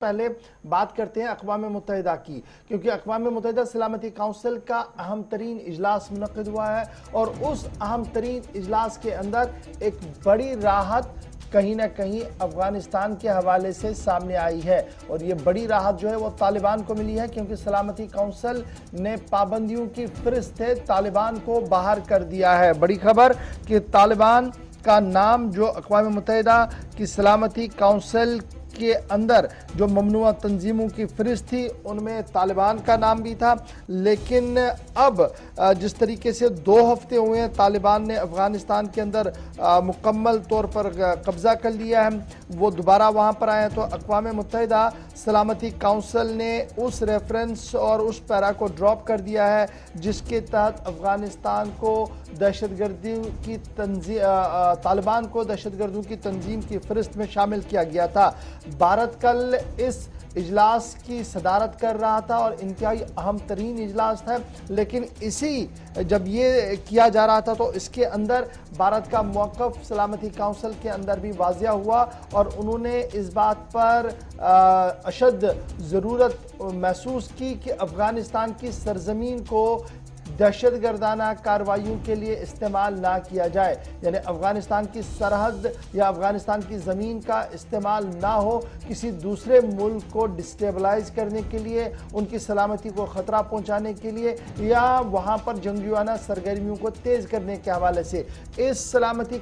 پہلے بات کرتے ہیں اقوام متحدہ کی، کیونکہ اقوام متحدہ سلامتی کونسل کا اہم ترین اجلاس منعقد ہوا ہے اور اس اہم ترین اجلاس کے اندر ایک بڑی راحت کہیں نہ کہیں افغانستان کے حوالے سے سامنے آئی ہے، اور یہ بڑی راحت جو ہے وہ طالبان کو ملی ہے، کیونکہ سلامتی کونسل نے پابندیوں کی فہرست سے طالبان کو باہر کر دیا ہے۔ بڑی خبر کہ طالبان کا نام جو اقوام متحدہ کی سلامتی کونسل کے اندر جو ممنوعہ تنظیموں کی فہرست تھی ان میں طالبان کا نام بھی تھا، لیکن اب جس طریقے سے 2 ہفتے ہوئے ہیں طالبان نے افغانستان کے اندر مکمل طور پر قبضہ کر لیا ہے، وہ دوبارہ وہاں پر آئے ہیں، تو اقوام متحدہ سلامتی کونسل نے اس ریفرنس اور اس پیرا کو ڈراپ کر دیا ہے جس کے تحت افغانستان کو دہشت گردی کی طالبان کو دہشت گردوں کی تنظیم کی فہرست میں شامل کیا گیا تھا۔ بھارت کل اس اجلاس کی صدارت کر رہا تھا اور انتہائی اہم ترین اجلاس تھا، لیکن جب یہ کیا جا رہا تھا تو اس کے اندر بھارت کا موقف سلامتی کونسل کے اندر بھی واضح ہوا اور انہوں نے اس بات پر اشد ضرورت محسوس کی کہ افغانستان کی سرزمین کو دہشت گردانہ کارروائیوں کے لیے استعمال نہ کیا جائے، یعنی افغانستان کی سرحد یا افغانستان کی زمین کا استعمال نہ ہو کسی دوسرے ملک کو ڈسٹیبلائز کرنے کے لیے، ان کی سلامتی کو خطرہ پہنچانے کے لیے یا وہاں پر جنگجوانہ سرگرمیوں کو تیز کرنے کے حوالے سے۔ اس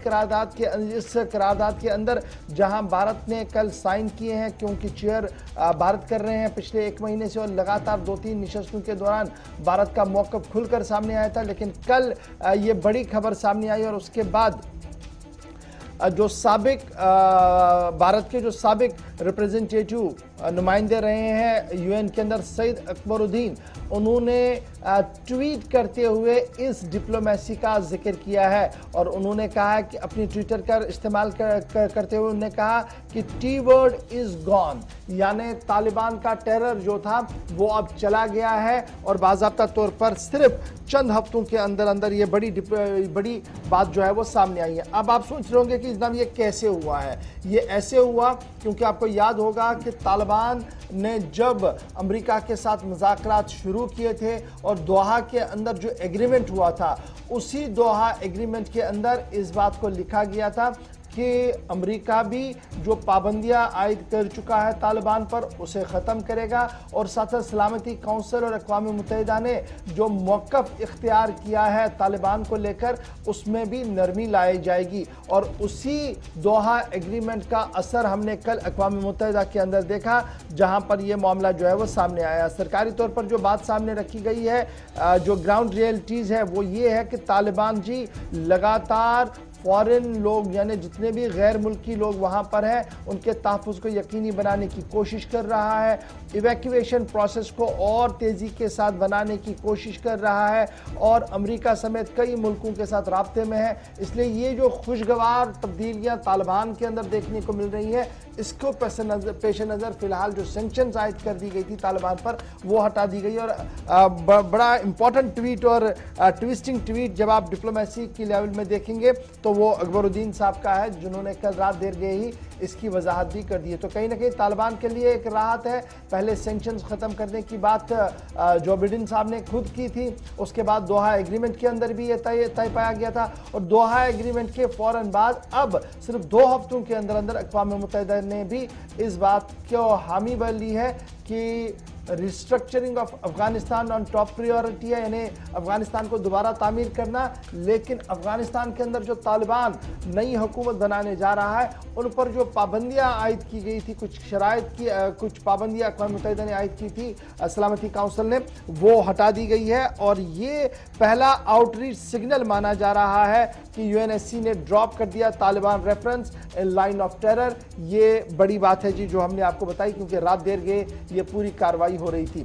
قرارداد کے اندر جہاں بھارت نے کل سائن کیے ہیں، کیونکہ چیئر بھارت کر رہے ہیں پچھلے 1 مہینے سے اور لگاتار 2-3 نشستوں کے دوران بھارت کا موقف کھل کر سامنے آیا تھا، لیکن کل یہ بڑی خبر سامنے آئی اور اس کے بعد جو بھارت کے جو سابق ریپریزنٹیٹیو نمائندے رہے ہیں یو این کے اندر سعید اکبر الدین، انہوں نے ٹویٹ کرتے ہوئے اس ڈپلومیسی کا ذکر کیا ہے اور انہوں نے کہا کہ اپنی ٹویٹر کا استعمال کرتے ہوئے انہوں نے کہا کہ ٹی ورڈ از گون، یعنی طالبان کا ٹیرر جو تھا وہ اب چلا گیا ہے، اور باضابطہ طور پر صرف چند ہفتوں کے اندر یہ بڑی بات جو ہے وہ سامنے آئی ہے۔ اب آپ سوچ رہے ہوں گے کہ جناب یہ کیسے ہوا ہے؟ یہ ایسے ہوا کیونکہ آپ کو یاد ہوگا کہ طالبان نے جب امریکہ کے ساتھ مذاکرات شروع کیے تھے اور دوحہ کے اندر جو ایگریمنٹ ہوا تھا، اسی دوحہ ایگریمنٹ کے اندر اس بات کو لکھا گیا تھا کہ امریکہ بھی جو پابندیاں عائد کر چکا ہے طالبان پر اسے ختم کرے گا، اور ساتھ سلامتی کونسل اور اقوام متحدہ نے جو موقف اختیار کیا ہے طالبان کو لے کر اس میں بھی نرمی لائی جائے گی، اور اسی دوحہ ایگریمنٹ کا اثر ہم نے کل اقوام متحدہ کے اندر دیکھا جہاں پر یہ معاملہ جو ہے وہ سامنے آیا۔ سرکاری طور پر جو بات سامنے رکھی گئی ہے، جو گراؤنڈ ریئلٹیز ہے وہ یہ ہے کہ طالبان جی لگاتار فورن لوگ یعنی جتنے بھی غیر ملکی لوگ وہاں پر ہیں ان کے تحفظ کو یقینی بنانے کی کوشش کر رہا ہے، ایویکویشن پروسیس کو اور تیزی کے ساتھ بنانے کی کوشش کر رہا ہے، اور امریکہ سمیت کئی ملکوں کے ساتھ رابطے میں ہے۔ اس لیے یہ جو خوشگوار تبدیلیاں طالبان کے اندر دیکھنے کو مل رہی ہیں، اس کو پیش نظر فی الحال جو سینکشنز عائد کر دی گئی تھی طالبان پر وہ ہٹا دی گئی، اور بڑا امپورٹنٹ ٹویٹ اور ٹویسٹنگ ٹویٹ جب آپ ڈپلومیسی کی لیول میں دیکھیں گے تو وہ اکبر الدین صاحب کا ہے، جنہوں نے کل رات دیر گئے ہی اس کی وضاحت بھی کر دی ہے۔ تو کہیں نہ کہیں طالبان کے لیے ایک راحت ہے، پہلے سینکشنز ختم کرنے کی بات جو بائیڈن صاحب نے خود کی تھی، اس کے بعد دوحہ ایگریمنٹ کے اندر بھی یہ طے پایا گیا تھا، اور دوحہ ایگریمنٹ کے فوراً بعد اب صرف 2 ہفتوں کے اندر اقوام متحدہ نے بھی اس بات کو حامی بھر لی ہے کہ restructuring of Afghanistan on top priority ہے، یعنی افغانستان کو دوبارہ تعمیر کرنا، لیکن افغانستان کے اندر جو طالبان نئی حکومت بنانے جا رہا ہے ان پر جو پابندیاں عائد کی گئی تھی، کچھ پابندیاں اقوام متحدہ نے عائد کی تھی سلامتی کونسل نے، وہ ہٹا دی گئی ہے، اور یہ پہلا آؤٹ ریچ سگنل مانا جا رہا ہے کہ یو این ایس سی نے ڈراپ کر دیا Taliban reference in line of terror. یہ بڑی بات ہے جی جو ہم نے آپ کو بتائی، کیونکہ رات دیر گئے یہ پوری کارروائی ہو رہی تھی۔